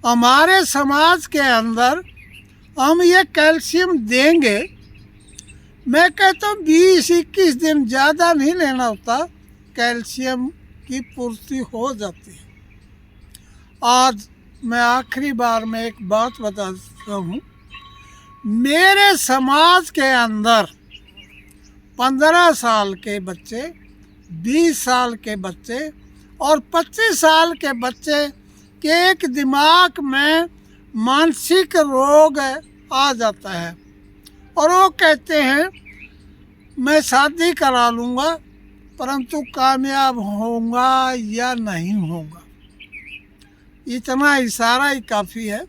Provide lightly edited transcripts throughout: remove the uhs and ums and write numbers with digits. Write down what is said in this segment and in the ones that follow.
हमारे समाज के अंदर हम ये कैल्शियम देंगे, मैं कहता हूँ 20-21 दिन, ज़्यादा नहीं लेना होता, कैल्शियम की पूर्ति हो जाती है। आज मैं आखिरी बार में एक बात बता देता हूँ। मेरे समाज के अंदर 15 साल के बच्चे, 20 साल के बच्चे और 25 साल के बच्चे के एक दिमाग में मानसिक रोग आ जाता है और वो कहते हैं मैं शादी करा लूँगा परंतु कामयाब होऊंगा या नहीं होऊंगा। इतना इशारा ही काफ़ी है।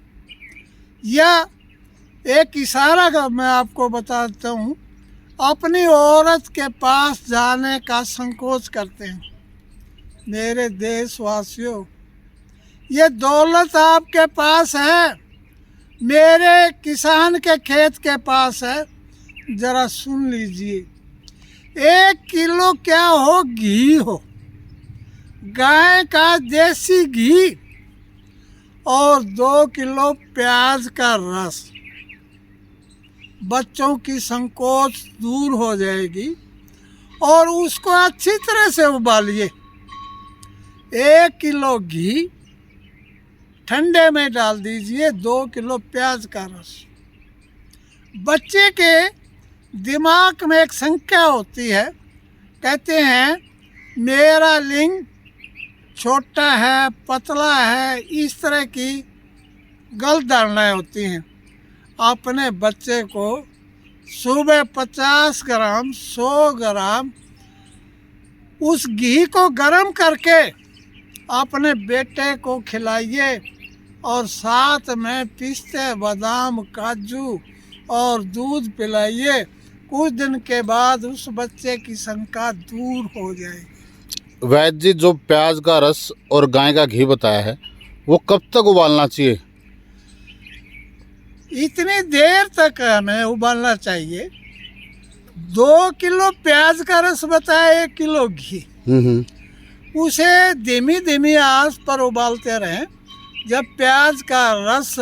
या एक इशारा का मैं आपको बताता हूँ, अपनी औरत के पास जाने का संकोच करते हैं। मेरे देशवासियों, ये दौलत आपके पास है, मेरे किसान के खेत के पास है। ज़रा सुन लीजिए, 1 किलो क्या हो, घी हो, गाय का देसी घी और 2 किलो प्याज का रस। बच्चों की संकोच दूर हो जाएगी और उसको अच्छी तरह से उबालिए। 1 किलो घी ठंडे में डाल दीजिए, 2 किलो प्याज का रस। बच्चे के दिमाग में एक संख्या होती है, कहते हैं मेरा लिंग छोटा है, पतला है, इस तरह की गलत धारणाएं होती हैं। अपने बच्चे को सुबह 50 ग्राम 100 ग्राम उस घी को गर्म करके अपने बेटे को खिलाइए और साथ में पिस्ते, बादाम, काजू और दूध पिलाइए। कुछ दिन के बाद उस बच्चे की शंका दूर हो जाएगी। वैद्य जी, जो प्याज का रस और गाय का घी बताया है वो कब तक उबालना चाहिए? इतनी देर तक हमें उबालना चाहिए। 2 किलो प्याज का रस बताया, 1 किलो घी, उसे धीमी धीमी आंच पर उबालते रहें। जब प्याज का रस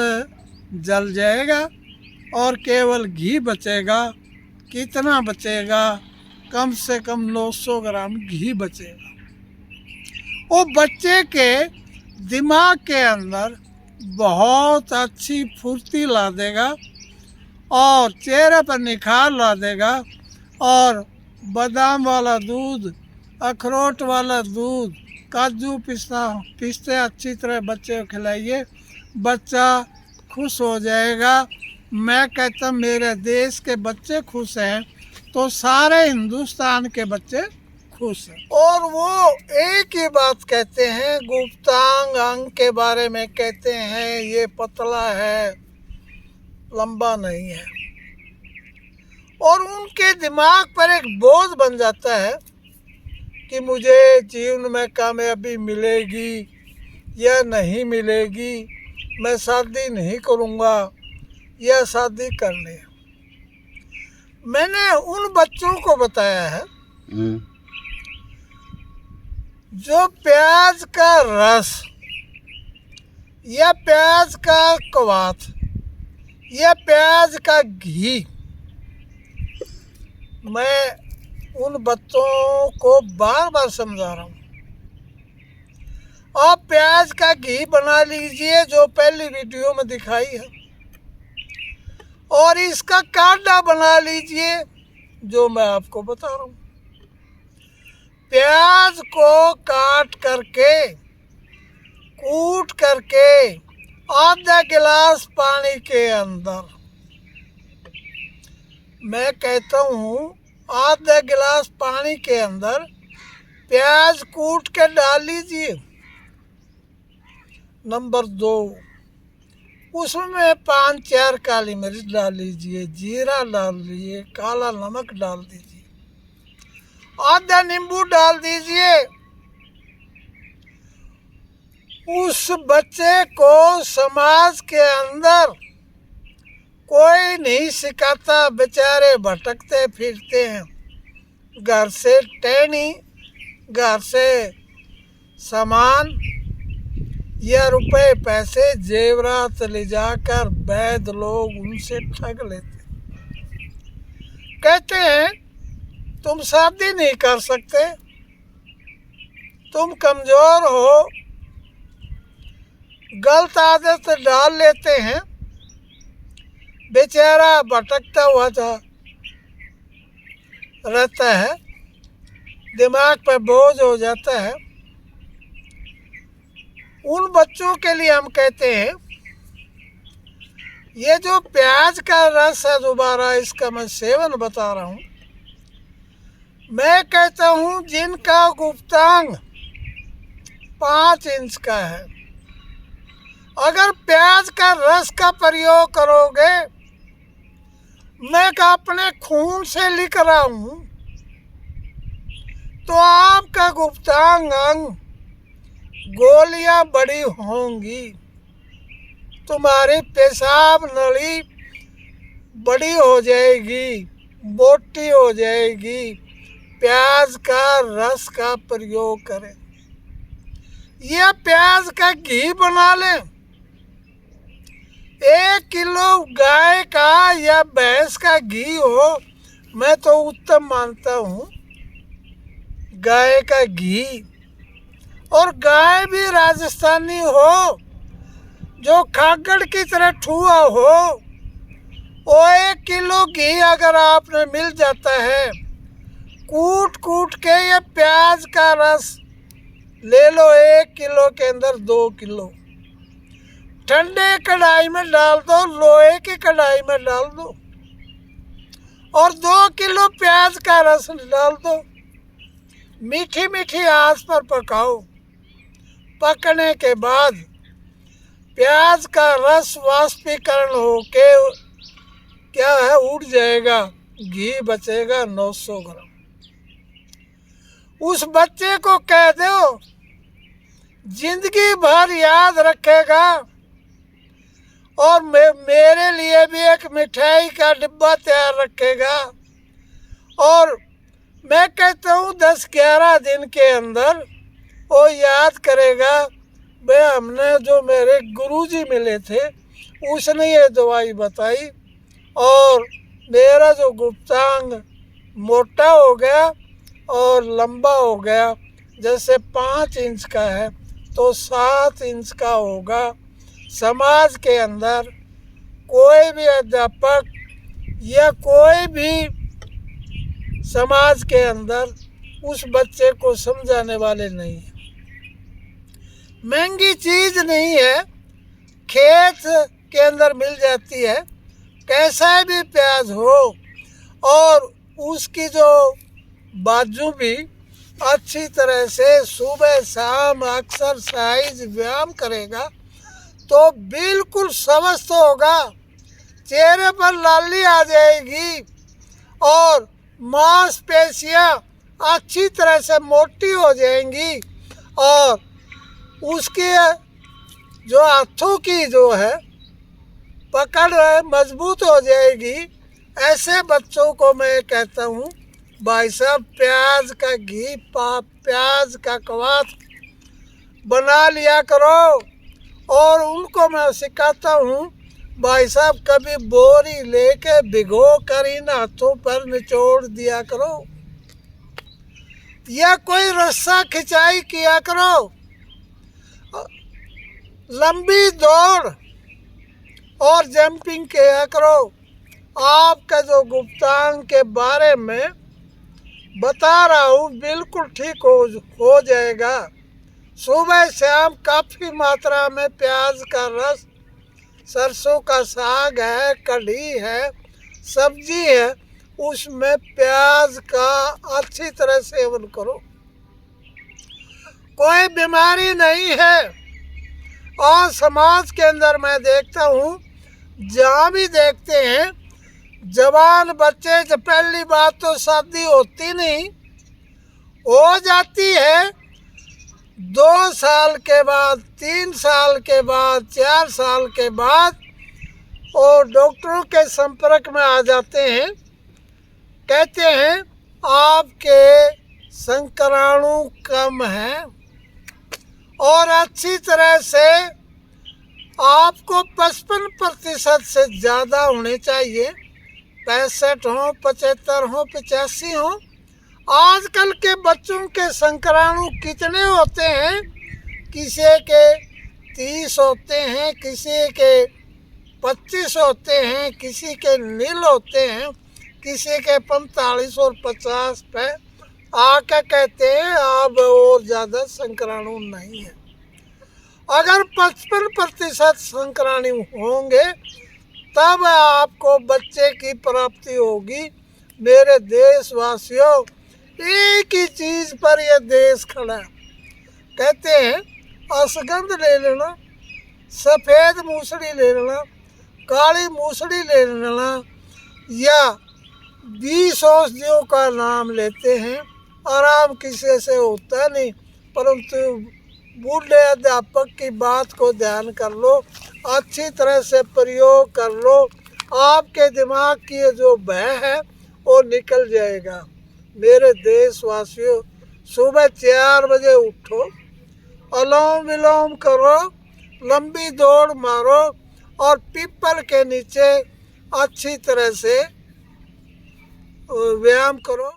जल जाएगा और केवल घी बचेगा, कितना बचेगा? कम से कम 900 ग्राम घी बचेगा। वो बच्चे के दिमाग के अंदर बहुत अच्छी फुर्ती ला देगा और चेहरे पर निखार ला देगा। और बादाम वाला दूध, अखरोट वाला दूध, काजू पिस्ते अच्छी तरह बच्चे को खिलाइए, बच्चा खुश हो जाएगा। मैं कहता हूँ मेरे देश के बच्चे खुश हैं तो सारे हिंदुस्तान के बच्चे खुश हैं। और वो एक ही बात कहते हैं, गुप्तांग अंग के बारे में कहते हैं ये पतला है, लंबा नहीं है। और उनके दिमाग पर एक बोझ बन जाता है कि मुझे जीवन में कामयाबी मिलेगी या नहीं मिलेगी, मैं शादी नहीं करूँगा या शादी करनी है। मैंने उन बच्चों को बताया है जो प्याज का रस या प्याज का कवाथ या प्याज का घी, मैं उन बच्चों को बार बार समझा रहा हूँ। आप प्याज का घी बना लीजिए जो पहली वीडियो में दिखाई है, और इसका काढ़ा बना लीजिए जो मैं आपको बता रहा हूँ। प्याज को काट करके, कूट करके आधा गिलास पानी के अंदर, मैं कहता हूँ आधा गिलास पानी के अंदर प्याज कूट के डाल लीजिए। नंबर 2, उसमें 5-4 काली मिर्च डाल लीजिए, जीरा डाल लीजिए, काला नमक डाल दीजिए, आधा नींबू डाल दीजिए। उस बच्चे को समाज के अंदर कोई नहीं सिखाता, बेचारे भटकते फिरते हैं, घर से टहनी, घर से सामान, या रुपए पैसे जेवरात ले जाकर वैद लोग उनसे ठग लेते। कहते हैं तुम शादी नहीं कर सकते, तुम कमजोर हो, गलत आदत डाल लेते हैं। बेचारा भटकता हुआ था रहता है, दिमाग पर बोझ हो जाता है। उन बच्चों के लिए हम कहते हैं ये जो प्याज का रस है, दोबारा इसका मैं सेवन बता रहा हूँ। मैं कहता हूँ जिनका गुप्तांग 5 इंच का है, अगर प्याज का रस का प्रयोग करोगे, मैं अपने खून से लिख रहा हूँ, तो आपका गुप्तांग अंग गोलियां बड़ी होंगी, तुम्हारी पेशाब नली बड़ी हो जाएगी, मोटी हो जाएगी। प्याज का रस का प्रयोग करें या प्याज का घी बना लें। 1 किलो गाय का या भैंस का घी हो, मैं तो उत्तम मानता हूँ गाय का घी। और गाय भी राजस्थानी हो, जो खागड़ की तरह ठुआ हो, वो 1 किलो घी अगर आपने मिल जाता है, कूट कूट के ये प्याज का रस ले लो, 1 किलो के अंदर 2 किलो ठंडे कढ़ाई में डाल दो, लोहे की कढ़ाई में डाल दो, और 2 किलो प्याज का रस डाल दो। मीठी मीठी आंच पर पकाओ। पकने के बाद प्याज का रस वाष्पीकरण होके क्या है, उड़ जाएगा, घी बचेगा 900 ग्राम। उस बच्चे को कह दो, जिंदगी भर याद रखेगा। और मेरे लिए भी एक मिठाई का डिब्बा तैयार रखेगा। और मैं कहता हूँ 10-11 दिन के अंदर वो याद करेगा, भाई हमने जो मेरे गुरुजी मिले थे उसने ये दवाई बताई, और मेरा जो गुप्तांग मोटा हो गया और लंबा हो गया। जैसे 5 इंच का है तो 7 इंच का होगा। समाज के अंदर कोई भी अध्यापक या कोई भी समाज के अंदर उस बच्चे को समझाने वाले नहीं है। महंगी चीज नहीं है, खेत के अंदर मिल जाती है, कैसा भी प्याज हो, और उसकी जो बाजू भी अच्छी तरह से सुबह शाम एक्सरसाइज व्यायाम करेगा तो बिल्कुल स्वस्थ होगा। चेहरे पर लाली आ जाएगी और मांसपेशियां अच्छी तरह से मोटी हो जाएंगी, और उसकी जो हाथों की जो है पकड़ मजबूत हो जाएगी। ऐसे बच्चों को मैं कहता हूँ, भाई साहब प्याज का घी, प्याज का कवाथ बना लिया करो। और उनको मैं सिखाता हूँ, भाई साहब कभी बोरी लेके भिगो कर इन हाथों पर निचोड़ दिया करो, या कोई रस्सा खिंचाई किया करो। लंबी दौड़ और जंपिंग किया करो। आपका जो गुप्तांग के बारे में बता रहा हूँ बिल्कुल ठीक हो जाएगा। सुबह शाम काफ़ी मात्रा में प्याज का रस, सरसों का साग है, कढ़ी है, सब्जी है, उसमें प्याज का अच्छी तरह सेवन करो। कोई बीमारी नहीं है। और समाज के अंदर मैं देखता हूँ, जहाँ भी देखते हैं, जवान बच्चे, जब पहली बात तो शादी होती नहीं, हो जाती है 2 साल के बाद, 3 साल के बाद, 4 साल के बाद, और डॉक्टरों के संपर्क में आ जाते हैं। कहते हैं आपके संक्राणु कम हैं और अच्छी तरह से आपको 55% से ज़्यादा होने चाहिए, 65 हो, 75 हो, 85 हो। आजकल के बच्चों के संक्राणु कितने होते हैं? किसी के 30 होते हैं, किसी के 25 होते हैं, किसी के नील होते हैं, किसी के 45 और 50 पे आके कहते हैं अब और ज़्यादा संक्राणु नहीं है। अगर 55% संक्राणु होंगे तब आपको बच्चे की प्राप्ति होगी। मेरे देशवासियों, एक ही चीज़ पर यह देश खड़ा है। कहते हैं अश्वगंध ले लेना, सफ़ेद मूसली ले लेना, काली मूसली ले लेना, या 20 औषधियों का नाम लेते हैं। आराम किसी से होता नहीं, परंतु बूढ़े अध्यापक की बात को ध्यान कर लो, अच्छी तरह से प्रयोग कर लो, आपके दिमाग की ये जो भय है वो निकल जाएगा। मेरे देशवासियों, सुबह 4 बजे उठो, अनुलोम विलोम करो, लंबी दौड़ मारो और पीपल के नीचे अच्छी तरह से व्यायाम करो।